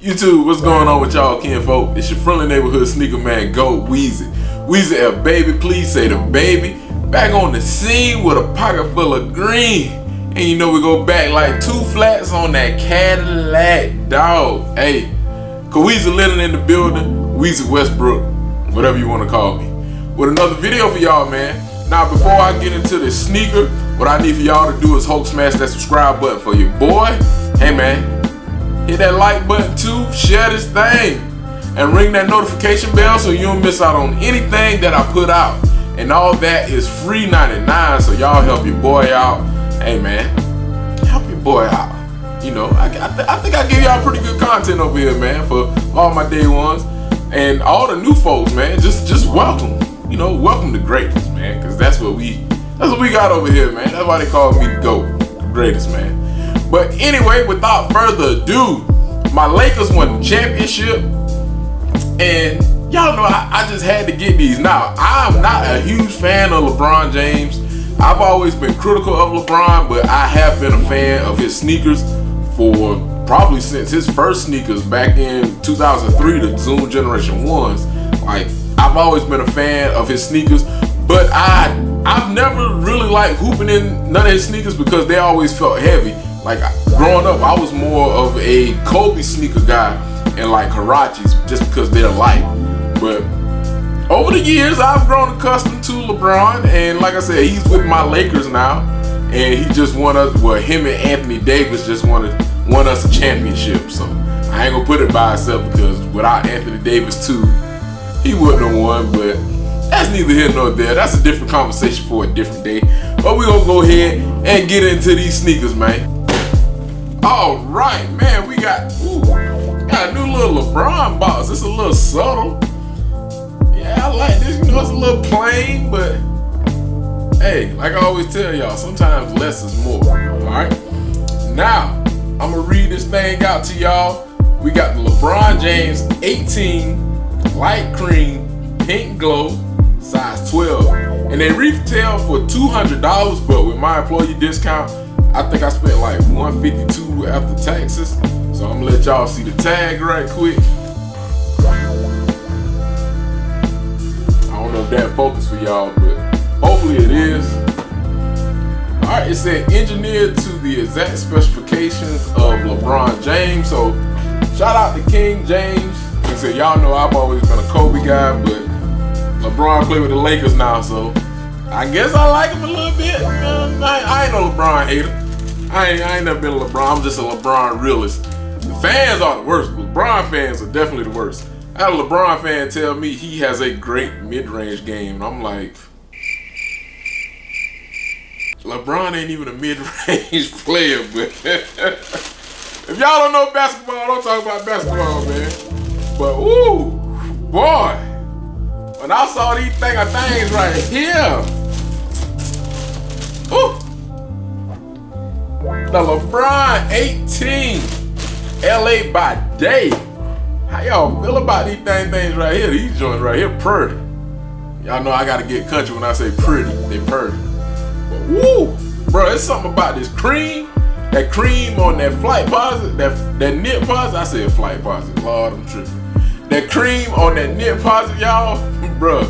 YouTube, what's going on with y'all kinfolk? It's your friendly neighborhood sneaker man, Goat Weezy. Weezy L baby, please say the baby. Back on the scene with a pocket full of green. And you know we go back like 2 flats on that Cadillac, dog. Hey, Weezy Lennon in the building, Weezy Westbrook, whatever you want to call me. With another video for y'all, man. Now before I get into this sneaker, what I need for y'all to do is Hulk smash that subscribe button for your boy. Hey man, hit that like button too, share this thing, and ring that notification bell so you don't miss out on anything that I put out. And all that is free 99, so y'all help your boy out. Hey man, help your boy out. You know, I think I give y'all pretty good content over here, man, for all my day ones. And all the new folks, man, just welcome. You know, welcome to greatness, man, because that's what we got over here, man. That's why they call me the GOAT, the greatest, man. But anyway, without further ado, my Lakers won the championship, and y'all know I just had to get these. Now, I'm not a huge fan of LeBron James. I've always been critical of LeBron, but I have been a fan of his sneakers for probably since his first sneakers back in 2003, the Zoom Generation 1s. Like, I've always been a fan of his sneakers, but I've never really liked hooping in none of his sneakers because they always felt heavy. Like, growing up, I was more of a Kobe sneaker guy and like Harachis just because they're light. But over the years, I've grown accustomed to LeBron, and like I said, he's with my Lakers now, and he just won us, well, him and Anthony Davis just won us a championship. So I ain't gonna put it by itself because without Anthony Davis too, he wouldn't have won, but that's neither here nor there. That's a different conversation for a different day. But we're gonna go ahead and get into these sneakers, man. All right, man, we got a new little LeBron box. It's a little subtle. Yeah, I like this. You know, it's a little plain, but hey, like I always tell y'all, sometimes less is more. All right. Now, I'm gonna read this thing out to y'all. We got the LeBron James 18 light cream pink glow size 12, and they retail for $200, but with my employee discount, I think I spent like $152 after taxes. So I'm gonna let y'all see the tag right quick. I don't know if that focus for y'all, but hopefully it is. Alright, it said engineered to the exact specifications of LeBron James. So shout out to King James. Like I said, y'all know I've always been a Kobe guy, but LeBron play with the Lakers now, so I guess I like him a little bit. I ain't no LeBron hater. I ain't never been a LeBron. I'm just a LeBron realist. The fans are the worst. LeBron fans are definitely the worst. I had a LeBron fan tell me he has a great mid-range game, and I'm like, LeBron ain't even a mid-range player, but if y'all don't know basketball, don't talk about basketball, man. But woo, boy, when I saw these things right here, ooh, the LeBron 18 LA by day. How y'all feel about these things right here? These joints right here pretty. Y'all know I gotta get country when I say pretty. They pretty. But woo, bro, it's something about this cream. That cream on that flight posit, that knit posit. I said flight posit. Lord, I'm tripping. That cream on that knit posit, y'all, bro.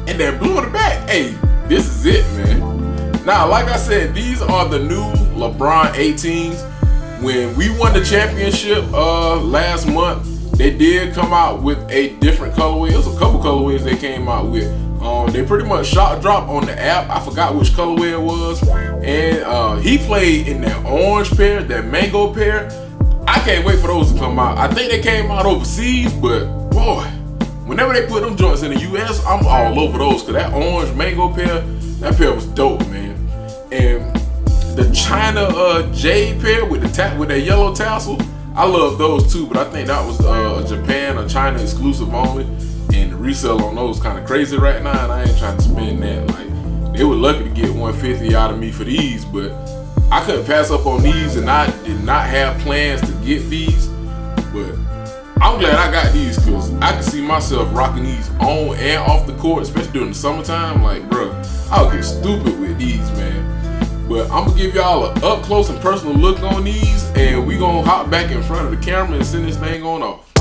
And that blue in the back. Hey, this is it, man. Now, like I said, these are the new LeBron 18s. When we won the championship last month, they did come out with a different colorway. It was a couple colorways they came out with. They pretty much shot drop on the app. I forgot which colorway it was. And he played in that orange pair, that mango pair. I can't wait for those to come out. I think they came out overseas, but boy, whenever they put them joints in the US, I'm all over those. Cause that orange mango pair, that pair was dope, man. And the China jade pair with that yellow tassel, I love those too, but I think that was a Japan or China exclusive only, and the resale on those kind of crazy right now, and I ain't trying to spend that. Like, they were lucky to get $150 out of me for these, but I couldn't pass up on these, and I did not have plans to get these, but I'm glad I got these because I can see myself rocking these on and off the court, especially during the summertime. Like, bro, I'll get stupid with these, man. But I'm gonna give y'all an up close and personal look on these, and we gonna hop back in front of the camera and send this thing on off.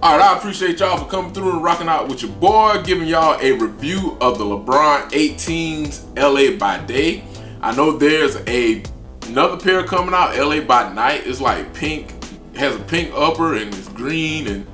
Alright, I appreciate y'all for coming through and rocking out with your boy, giving y'all a review of the LeBron 18s LA by day. I know there's another pair coming out, LA by night. It's like pink, it has a pink upper and it's green, and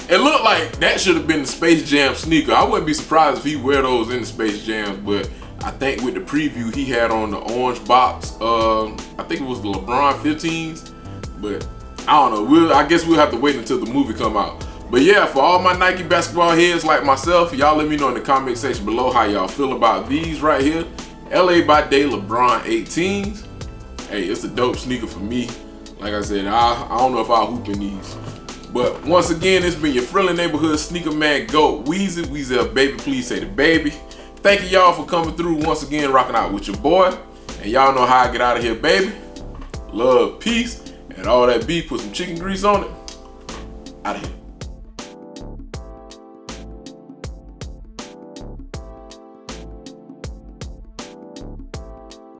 it looked like that should have been the Space Jam sneaker. I wouldn't be surprised if he wear those in the Space Jams, but I think with the preview he had on the orange box, I think it was the LeBron 15s, but I don't know. I guess we'll have to wait until the movie come out. But yeah, for all my Nike basketball heads like myself, y'all let me know in the comment section below how y'all feel about these right here. LA by Day LeBron 18s. Hey, it's a dope sneaker for me. Like I said, I don't know if I'll hoop in these. But once again, it's been your friendly neighborhood sneaker man GOAT Weezy. Weezy, baby, please say the baby. Thank you y'all for coming through once again, rocking out with your boy. And y'all know how I get out of here, baby. Love, peace, and all that beef. Put some chicken grease on it. Out of here.